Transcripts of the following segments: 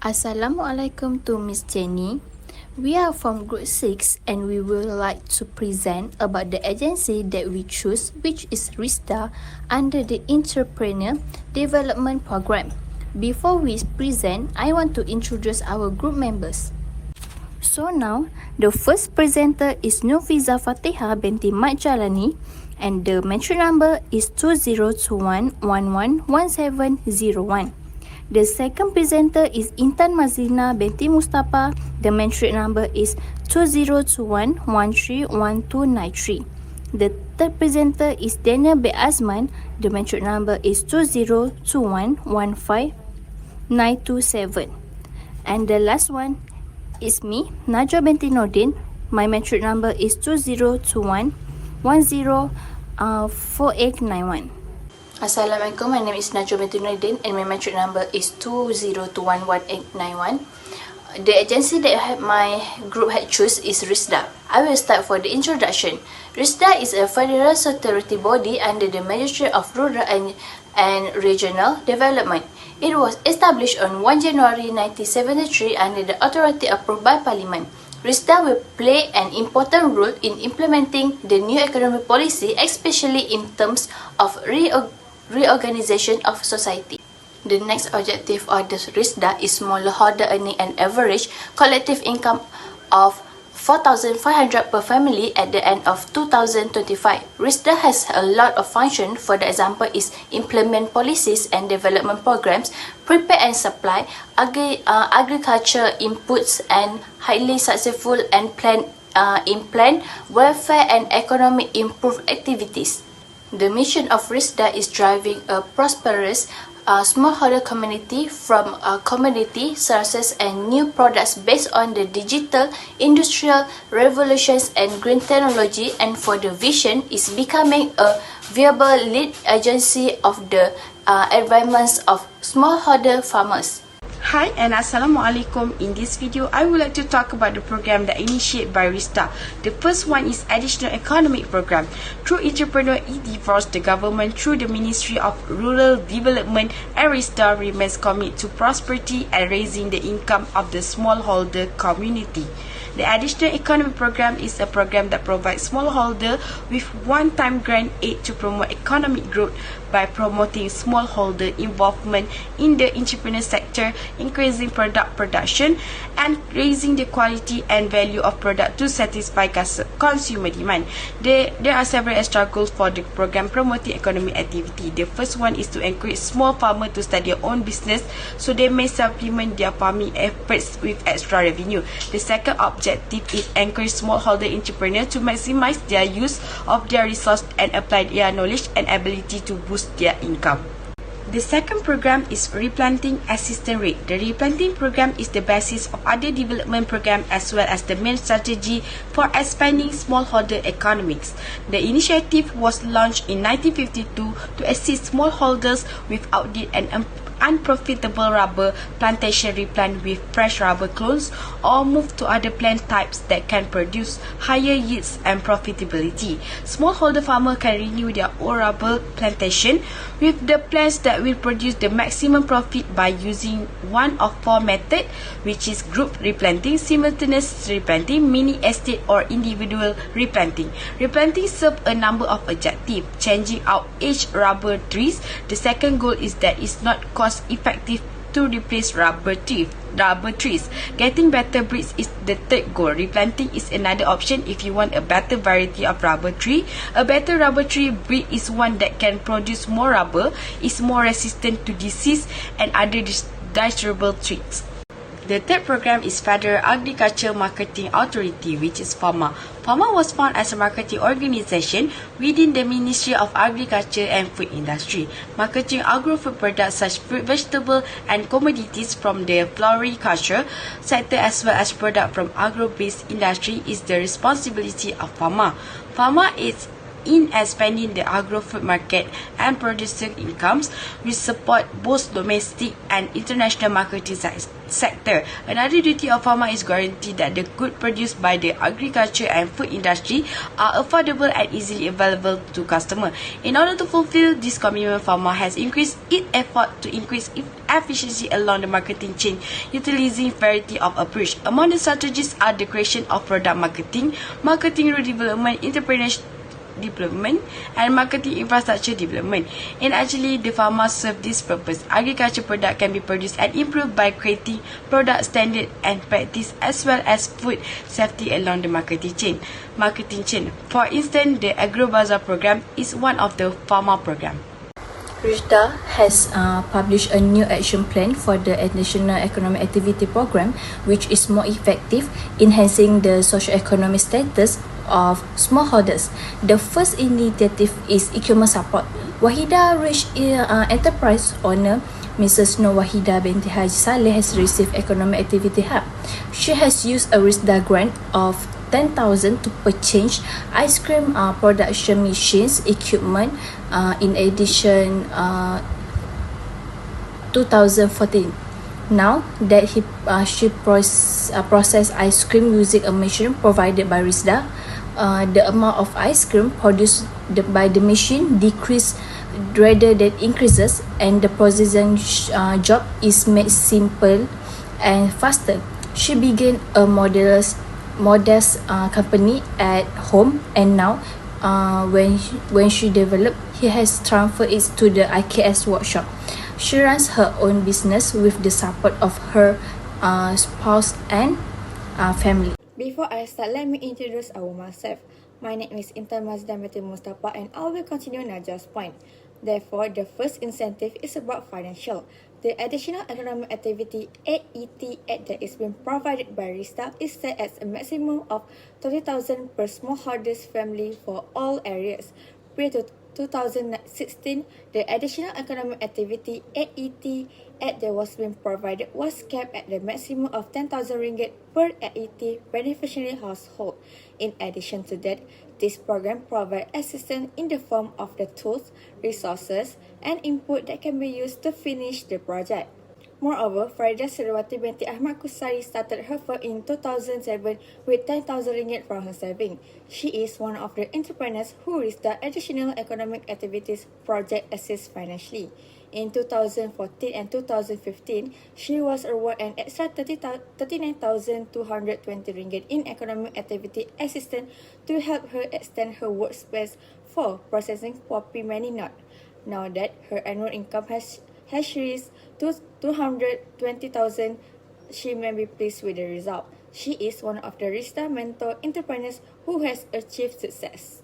Assalamualaikum to Miss Jenny. We are from Group 6 and we would like to present about the agency that we choose, which is RISDA under the Entrepreneur Development Program. Before we present, I want to introduce our group members. So now, the first presenter is FILZAH binti JELANI and the matric number is 2021111701. The second presenter is INTAN MAZLINA binti MUSTAPA. The matric number is 2021131293. The third presenter is DENIEL AZMAN. The matric number is 2021159227. And the last one is me, NAJWA binti NOORDIN. My matric number is 2021104891. Assalamualaikum, my name is NAJWA binti NOORDIN and my matric number is 20211891. The agency that my group had choose is RISDA. I will start for the introduction. RISDA is a federal statutory body under the Ministry of Rural and Regional Development. It was established on 1 January 1973 under the authority approved by Parliament. RISDA will play an important role in implementing the new economic policy, especially in terms of reorganization of society. The next objective of the RISDA is smallholder earning an average collective income of 4,500 per family at the end of 2025. RISDA has a lot of functions. For the example is implement policies and development programs, prepare and supply agriculture inputs, and highly successful and plan welfare and economic improved activities. The mission of RISDA is driving a prosperous smallholder community from commodity sources and new products based on the digital industrial revolutions and green technology, and for the vision is becoming a viable lead agency of the advancements of smallholder farmers. Hi and Assalamualaikum. In this video, I would like to talk about the program that initiated by RISDA. The first one is Additional Economic Program. Through entrepreneur endeavors, the government through the Ministry of Rural Development and RISDA remains committed to prosperity and raising the income of the smallholder community. The Additional Economic Program is a program that provides smallholder with one-time grant aid to promote economic growth by promoting smallholder involvement in the entrepreneur sector, increasing product production, and raising the quality and value of product to satisfy consumer demand. There are several extra goals for the program promoting economic activity. The first one is to encourage small farmers to start their own business so they may supplement their farming efforts with extra revenue. The second objective is encourage smallholder entrepreneurs to maximize their use of their resource and apply their knowledge and ability to boost their income. The second program is Replanting Assistance Rate. The replanting program is the basis of other development programs as well as the main strategy for expanding smallholder economics. The initiative was launched in 1952 to assist smallholders with outdated and unprofitable rubber plantation replant with fresh rubber clones or move to other plant types that can produce higher yields and profitability. Smallholder farmers can renew their own rubber plantation with the plants that will produce the maximum profit by using one of four methods, which is group replanting, simultaneous replanting, mini estate, or individual replanting. Replanting serves a number of objectives: changing out aged rubber trees. The second goal is that it's not cost-effective to replace rubber trees. Getting better breeds is the third goal. Replanting is another option if you want a better variety of rubber tree. A better rubber tree breed is one that can produce more rubber, is more resistant to disease and other desirable traits. The third program is Federal Agriculture Marketing Authority, which is FAMA. FAMA was founded as a marketing organization within the Ministry of Agriculture and Food Industry. Marketing agro-food products such fruit, vegetable, and commodities from the floriculture sector as well as product from agro-based industry is the responsibility of FAMA. FAMA is in expanding the agro-food market and producer incomes, which support both domestic and international marketing sector. Another duty of farmer is guarantee that the goods produced by the agriculture and food industry are affordable and easily available to customer. In order to fulfill this commitment, farmer has increased its effort to increase efficiency along the marketing chain, utilizing variety of approach. Among the strategies are the creation of product marketing, marketing route development, entrepreneurship development, and marketing infrastructure development. And actually, the farmers serve this purpose. Agriculture product can be produced and improved by creating product standard and practice, as well as food safety along the marketing chain. For instance, the Agro Bazaar program is one of the farmer program. RISDA has published a new action plan for the National Economic Activity Program, which is more effective, enhancing the socio-economic status of smallholders. The first initiative is e-commerce support. Wahida Rich Enterprise owner Mrs. Nur Wahida Binti Haji Saleh has received Economic Activity Hub. She has used a RISDA grant of 10,000 to purchase ice cream production machines equipment in addition 2014. Now that she process ice cream using a machine provided by RISDA, the amount of ice cream produced by the machine decreases rather than increases, and the processing job is made simple and faster. She began a modest company at home, and now when she developed, he has transferred it to the IKS workshop. She runs her own business with the support of her spouse and family. Before I start, let me introduce myself. My name is INTAN MUSTAPA, and I will continue Najwa's point. Therefore, the first incentive is about financial. The additional economic activity AET that is being provided by RISDA is set at a maximum of 30,000 per smallholders family for all areas. Prior to 2016, the additional economic activity AET that was being provided was capped at the maximum of 10,000 ringgit per AET beneficiary household. In addition to that, this program provides assistance in the form of the tools, resources, and input that can be used to finish the project. Moreover, Farida Sirwati binti Ahmad Kusari started her firm in 2007 with 10,000 ringgit from her saving. She is one of the entrepreneurs who reached the additional economic activities project assist financially. In 2014 and 2015, she was awarded an extra 39,220 ringgit in economic activity assistance to help her extend her workspace for processing poppy many nut. Now that her annual income has reached to 220,000, she may be pleased with the result. She is one of the RISDA mentor entrepreneurs who has achieved success.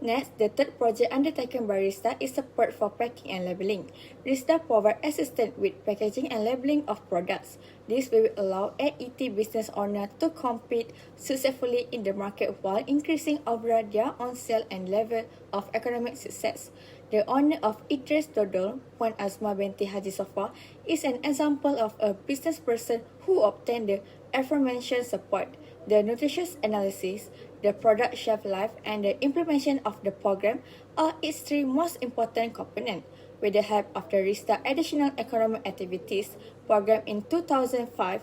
Next, the third project undertaken by RISDA is support for packing and labeling. RISDA provides assistance with packaging and labeling of products. This will allow AET business owners to compete successfully in the market while increasing overall their own sale and level of economic success. The owner of Idris Dodol, Puan Azma Binti Haji Sofa, is an example of a business person who obtained the aforementioned support. The nutritious analysis, the product shelf life, and the implementation of the program are its three most important components. With the help of the RISDA Additional Economic Activities program in 2005,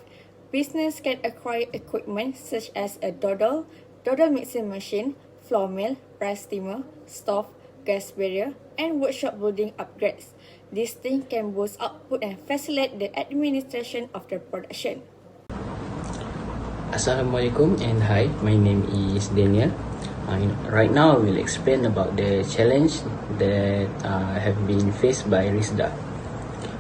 business can acquire equipment such as a dodol mixing machine, flour mill, rice steamer, stove, gas barrier, and workshop building upgrades. This thing can boost output and facilitate the administration of the production. Assalamualaikum and hi, my name is Deniel. Right now I will explain about the challenge that have been faced by RISDA.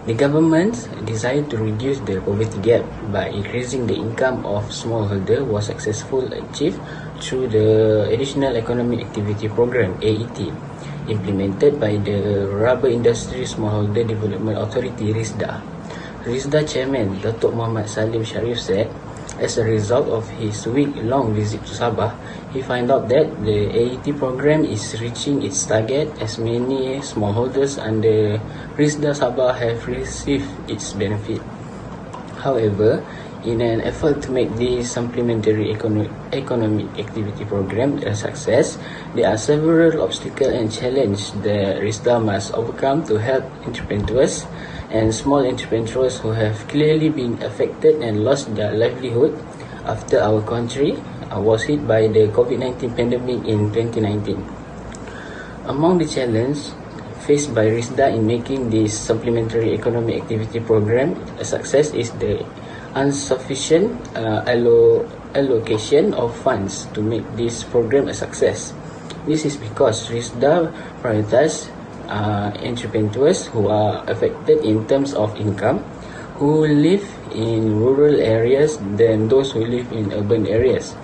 The government's desire to reduce the poverty gap by increasing the income of smallholder was successfully achieved through the Additional Economic Activity Program AET, implemented by the Rubber Industry Smallholder Development Authority RISDA. RISDA Chairman Datuk Muhammad Salim Sharif said, as a result of his week-long visit to Sabah, he found out that the AET program is reaching its target as many smallholders under RISDA Sabah have received its benefit. However, In an effort to make this supplementary economic activity program a success, there are several obstacles and challenges that RISDA must overcome to help entrepreneurs and small entrepreneurs who have clearly been affected and lost their livelihood after our country was hit by the COVID-19 pandemic in 2019. Among the challenges faced by RISDA in making this supplementary economic activity program a success is the insufficient allocation of funds to make this program a success. This is because RISDA prioritizes entrepreneurs who are affected in terms of income, who live in rural areas than those who live in urban areas.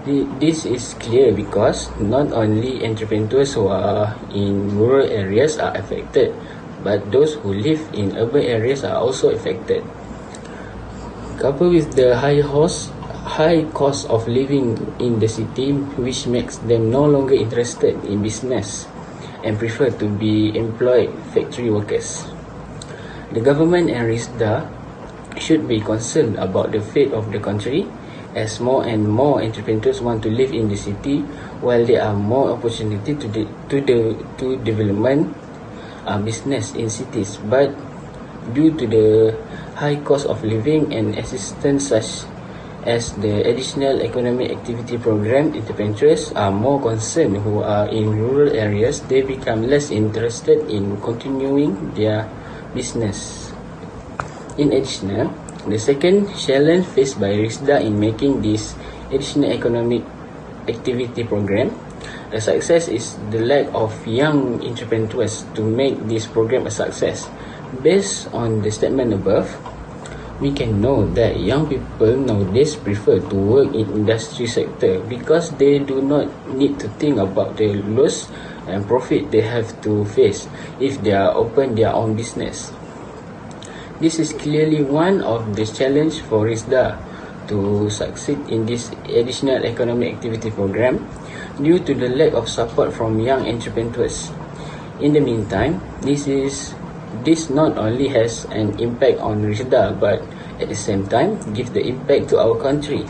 This is clear because not only entrepreneurs who are in rural areas are affected, but those who live in urban areas are also affected. Coupled with the high cost of living in the city, which makes them no longer interested in business and prefer to be employed factory workers. The government and RISDA should be concerned about the fate of the country, as more and more entrepreneurs want to live in the city, while there are more opportunity to development business in cities. But due to the high cost of living and assistance such as the additional economic activity program, entrepreneurs are more concerned who are in rural areas. They become less interested in continuing their business. In addition, the second challenge faced by RISDA in making this additional economic activity program a success is the lack of young entrepreneurs to make this program a success. Based on the statement above, we can know that young people nowadays prefer to work in industry sector because they do not need to think about the loss and profit they have to face if they are open their own business. This is clearly one of the challenges for RISDA to succeed in this additional economic activity program due to the lack of support from young entrepreneurs. In the meantime, this not only has an impact on RISDA but at the same time give the impact to our country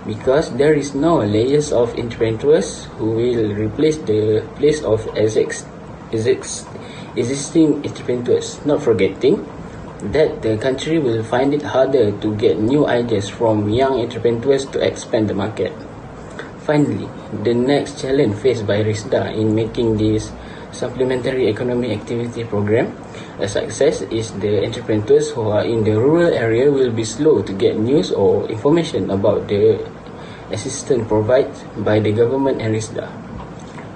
because there is no layers of entrepreneurs who will replace the place of existing entrepreneurs, not forgetting that the country will find it harder to get new ideas from young entrepreneurs to expand the market. Finally, the next challenge faced by RISDA in making this supplementary economic activity program a success is the entrepreneurs who are in the rural area will be slow to get news or information about the assistance provided by the government and RISDA.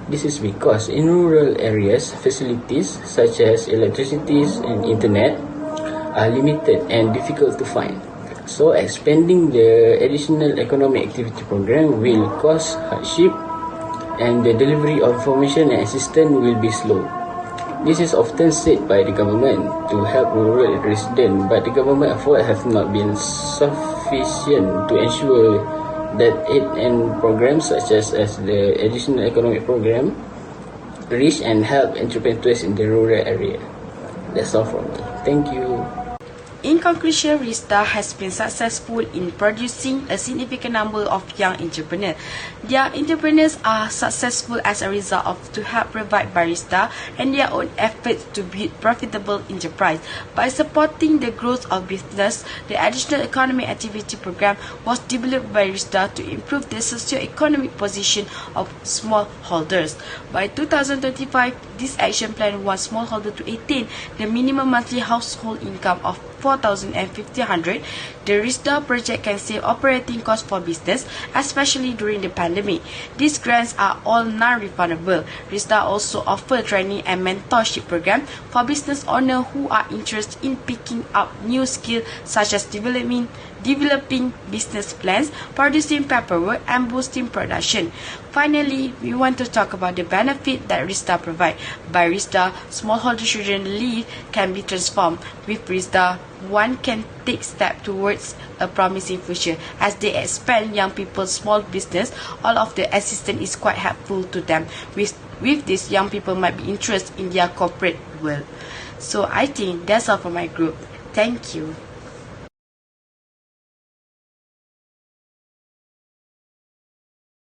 This is because in rural areas, facilities such as electricity and internet are limited and difficult to find. So expanding the additional economic activity program will cause hardship and the delivery of information and assistance will be slow. This is often said by the government to help rural residents, but the government efforts have not been sufficient to ensure that aid and programs such as the additional economic program reach and help entrepreneurs in the rural area. That's all from me. Thank you. In conclusion, RISDA has been successful in producing a significant number of young entrepreneurs. Their entrepreneurs are successful as a result of to help provide by RISDA and their own efforts to build profitable enterprise. By supporting the growth of business, the additional economic activity program was developed by RISDA to improve the socio-economic position of smallholders. By 2025, this action plan wants smallholders to attain the minimum monthly household income of $4,500. The RISDA project can save operating costs for business, especially during the pandemic. These grants are all non-refundable. RISDA also offers training and mentorship program for business owners who are interested in picking up new skills such as developing business plans, producing paperwork, and boosting production. Finally, we want to talk about the benefit that RISDA provides. By RISDA, smallholder children's lives can be transformed. With RISDA, one can take steps towards a promising future. As they expand young people's small business, all of the assistance is quite helpful to them. With this, young people might be interested in their corporate world. So I think that's all for my group. Thank you.